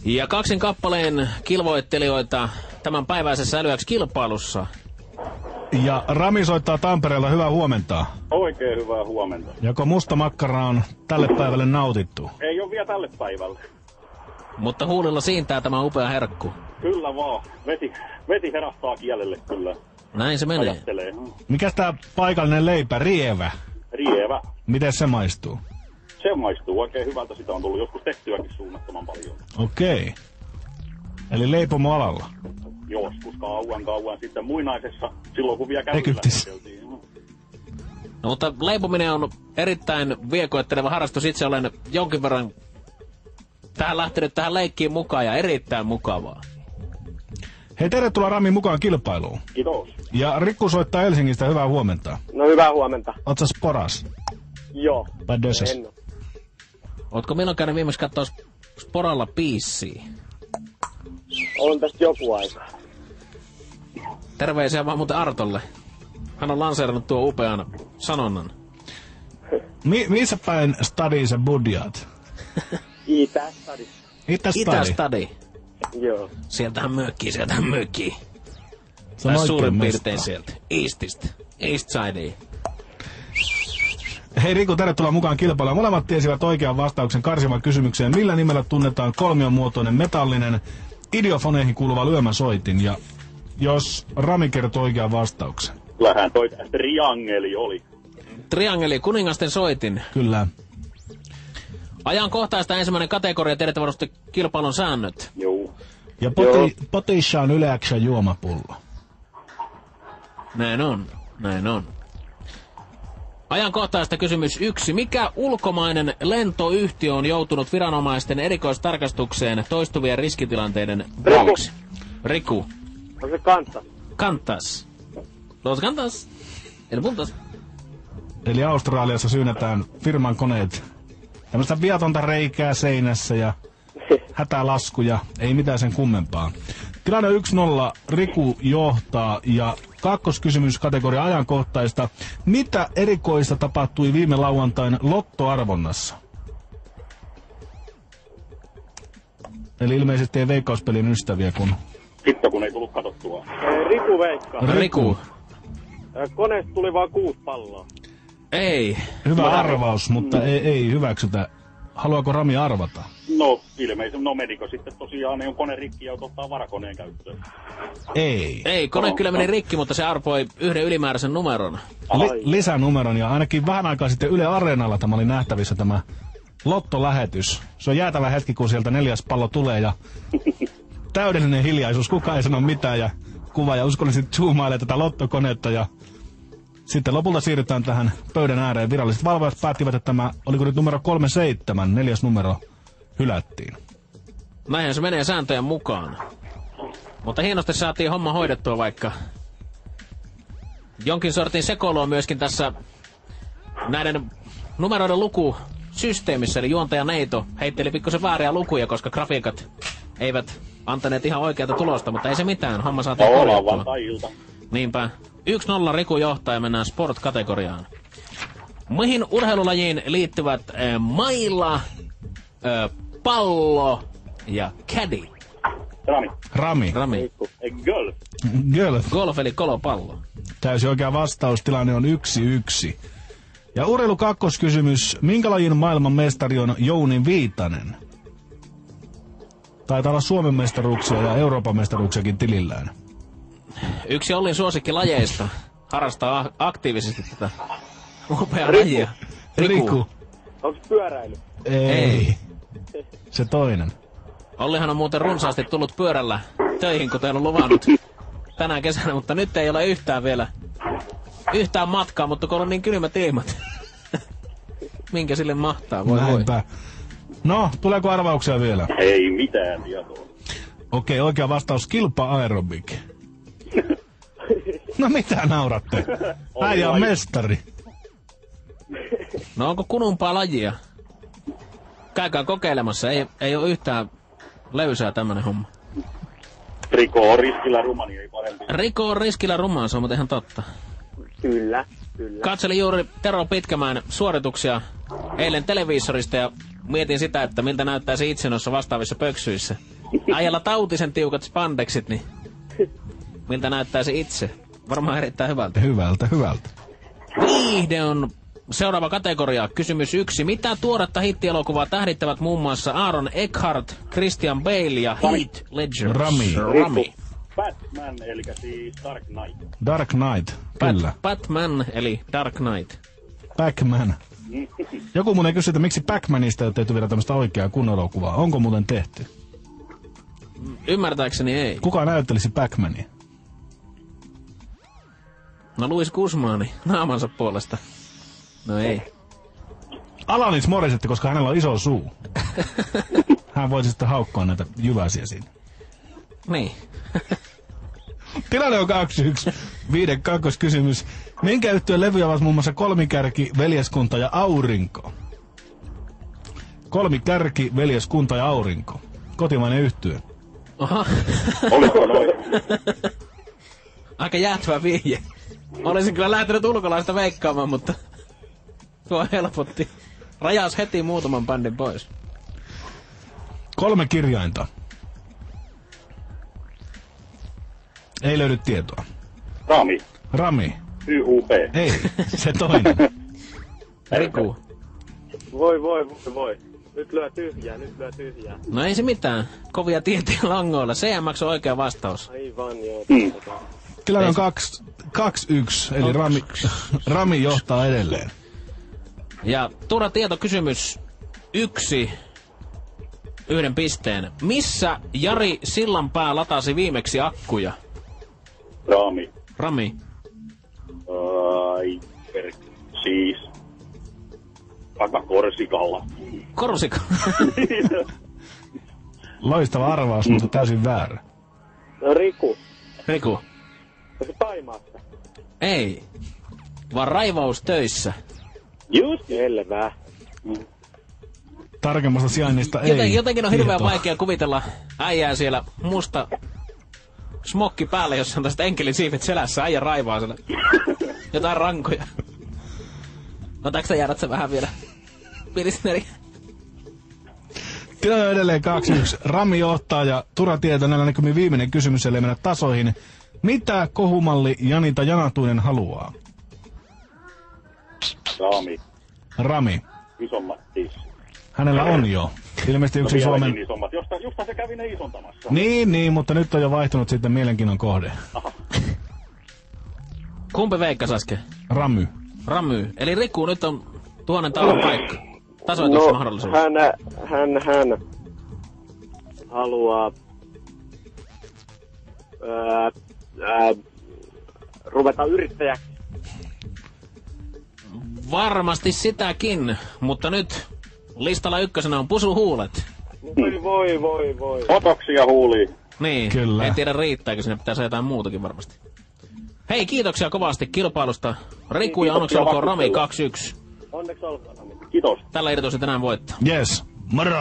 Ja kaksin kappaleen kilvoittelijoita tämän päiväisessä älyäks-kilpailussa. Ja Rami soittaa Tampereella, hyvää huomenta. Oikein hyvää huomenta. Joko musta makkara on tälle päivälle nautittu? Ei ole vielä tälle päivälle. Mutta huulilla siintää tämä upea herkku. Kyllä vaan. Vesi herahtaa kielelle kyllä. Näin se menee. Ajattelee. Mikäs tää paikallinen leipä, rievä? Rievä. Miten se maistuu? Se maistuu oikein hyvältä. Sitä on tullut joskus tehtyäkin suunnattoman paljon. Okei. Eli leipomoalalla? Joskus kauan sitten muinaisessa, silloin kun vielä Egyptissä. No, mutta leipominen on erittäin viekoitteleva harrastus. Itse olen jonkin verran lähtenyt tähän leikkiin mukaan ja erittäin mukavaa. Hei, tervetuloa Rami mukaan kilpailuun. Kiitos. Ja Rikku soittaa Helsingistä, hyvää huomenta. No hyvää huomenta. Oot sä sporas? Joo. Vai dösös? En oo. Ootko milloin käynyt viimeksi katsoa Sporalla biisiä? On tästä joku aika. Terveisiä vaan muuten Artolle. Hän on lanseerannut tuo upean sanonnan. Missä päin stadiin sä budjaat? Itä-stadissa. Itä-stadi. Joo. Sieltähän mökkii. Se on suurin oikein piirtein mesta. sieltä. East sideen. Hei Riku, tervetuloa mukaan kilpailuun. Molemmat tiesivät oikean vastauksen karsivan kysymykseen. Millä nimellä tunnetaan kolmion muotoinen metallinen idiofoneihin kuuluva lyömäsoitin? Ja jos Rami kertoo oikean vastauksen. Kyllähän toi triangeli oli. Triangeli, kuningasten soitin. Kyllä. Ajankohtaista ensimmäinen kategoria, tiedätte varmasti kilpailun säännöt. Joo. Ja potissa on yleäksä juomapullo. Näin on. Ajankohtaista kysymys 1. Mikä ulkomainen lentoyhtiö on joutunut viranomaisten erikoistarkastukseen toistuvien riskitilanteiden vuoksi? Riku. On se Kansas. Kantas. Los Kantas. El Puntas. Eli Australiassa syynätään firman koneet. Tämmöistä viatonta reikää seinässä ja hätälaskuja. Ei mitään sen kummempaa. Tilanne 1-0. Riku johtaa ja kakkoskysymys kategoria ajankohtaista. Mitä erikoista tapahtui viime lauantain lottoarvonnassa? Eli ilmeisesti ei Veikkauspelin ystäviä, kun... Sitten kun ei tullut katsottua. Riku veikkaa. Riku. Koneesta tuli vaan 6 palloa. Ei. Hyvä arvaus, mutta ei hyväksytä. Haluaako Rami arvata? No ilmeisesti, menikö sitten tosiaan, ne on kone rikki ja ottaa varakoneen käyttöön. Ei. Kone kyllä meni rikki, mutta se arpoi yhden ylimääräisen numeron. Lisänumeron ja ainakin vähän aikaa sitten Yle Areenalla tämä oli nähtävissä tämä lottolähetys. Se on jäätävä hetki, kun sieltä 4. pallo tulee ja täydellinen hiljaisuus. Kukaan ei sano mitään ja kuva ja uskollisesti zoomailee tätä lottokonetta ja sitten lopulta siirrytään tähän pöydän ääreen. Viralliset valvojat päättivät, että tämä, oliko nyt numero 37, 4. numero, hylättiin. Näinhän se menee sääntöjen mukaan. Mutta hienosti saatiin homma hoidettua, vaikka jonkin sortin sekoilua myöskin tässä näiden numeroiden lukusysteemissä. Eli juontaja Neito heitteli pikkusen vääriä lukuja, koska grafiikat eivät antaneet ihan oikeata tulosta, mutta ei se mitään, homma saatiin korjattua. Niinpä. 1-0 Riku johtaa ja mennään sport-kategoriaan. Mihin urheilulajiin liittyvät mailla, pallo ja caddy? Rami. Golf. Golf eli kolopallo. Täysin oikea vastaus. Tilanne on 1-1. Ja urheilu kakkoskysymys. Minkä lajin maailman mestari on Jouni Viitanen? Taitaa olla Suomen mestaruuksia ja Euroopan mestaruuksiakin tilillään. Yksi Ollin suosikkilajeista harrastaa aktiivisesti tätä upeaa lajia. Riku. Onko pyöräily? Ei. Se toinen. Ollihan on muuten runsaasti tullut pyörällä töihin, kuten on luvannut tänä kesänä, mutta nyt ei ole yhtään matkaa, mutta kun on niin kylmät ilmat. Minkä sille mahtaa, voi. No, tuleeko arvauksia vielä? Ei mitään tietoa. Okei, oikea vastaus kilpa aerobik. No mitä nauratte? Äijä on mestari. No onko kunumpaa lajia? Käykää kokeilemassa, ei ole yhtään löysää tämmönen homma. Riko on riskillä rumani, ei parempi. Riko on riskillä rumaan, se on muuten ihan totta. Kyllä. Katselin juuri Tero Pitkämäen suorituksia eilen televisorista ja mietin sitä, että miltä näyttäisi itse noissa vastaavissa pöksyissä. Äijällä tautisen tiukat spandeksit, niin miltä näyttäisi itse? Varmaan erittäin hyvältä. Hyvältä. Viihde on seuraava kategoria. Kysymys 1. Mitä tuoretta hittielokuvaa tähdittävät muun muassa Aaron Eckhart, Christian Bale ja Heath Ledger? Rami. Batman, eli siis Dark Knight. Dark Knight, kyllä. Batman, eli Dark Knight. Pac-Man. Joku muuten kysyi, että miksi Pac-Manista ei ole tehty vielä tämmöistä oikeaa kunnon-elokuvaa. Onko muuten tehty? Ymmärtääkseni ei. Kuka näyttelisi Pac-Mania? No Louis Guzmani, naamansa puolesta. No ei. Alanis Morissette, koska hänellä on iso suu. Hän voisi sitten haukkoa näitä jyväsiä siinä. Niin. Tilanne on 2-1. Viiden kakkoskysymys. Minkä yhtyeen levyjä ovat muun muassa Kolmikärki, Veljeskunta ja Aurinko? Kolmikärki, Veljeskunta ja Aurinko. Kotimainen yhtye. Aha. Oliko noin? Aika jäätävä vihje. Olisin kyllä lähtenyt ulkolaista veikkaamaan, mutta tuo helpotti. Rajaus heti muutaman bändin pois. 3 kirjainta. Ei löydy tietoa. Rami. YUP. Ei, se toinen. Riku. Voi. Nyt lyö tyhjää. No ei se mitään. Kovia tietoja langoilla. CMX on oikea vastaus. Aivan joo. Tilanne on 2-1, eli Rami johtaa edelleen. Ja Tuura tietokysymys 1. 1 pisteen. Missä Jari Sillanpää latasi viimeksi akkuja? Rami. Siis. Korsikalla. Korsika. Loistava arvaus, mutta täysin väärä. No Riku. Riku. Se Taimaassa. Ei. Vaan raivaustöissä. Just. Selvä. Tarkemmasta sijainnista ei. Jotenkin on hirveän tietoa. vaikea kuvitella äijää siellä musta smokki päällä, jossa on tästä enkelisiivet selässä. Äijä raivaa siellä jotain rankoja. Otatko sä jäädät sä vähän vielä pilsneri? Tilanne on edelleen 2-1. Rami johtaa ja Tura tietää näillä näkymin viimeinen kysymys, ellei mennä tasoihin. Mitä kohumalli Janita Janatuinen haluaa? Rami. Isommat tissit. Hänellä on jo. Ilmeisesti yksi Suomen... isommat. Jostain se kävi ne isontamassa. Niin, mutta nyt on jo vaihtunut sitten mielenkiinnon kohde. Aha. Kumpi veikkas äsken? Ramy. Eli Riku, nyt on 1000 taalan paikka. Tasoitusmahdollisuus. Hän haluaa ruveta yrittäjäksi. Varmasti sitäkin, mutta nyt listalla ykkösenä on Pusuhuulet. Voi. Otoksia huuliin. Niin, Kyllä. en tiedä riittääkö, sinne pitää jotain muutakin varmasti. Hei, kiitoksia kovasti kilpailusta. Riku ja onneksi olkoon Rami 2-1. Onneksi olkoon Rami. Kiitos. Tällä irtoisi tänään voittaa. Yes. Moro!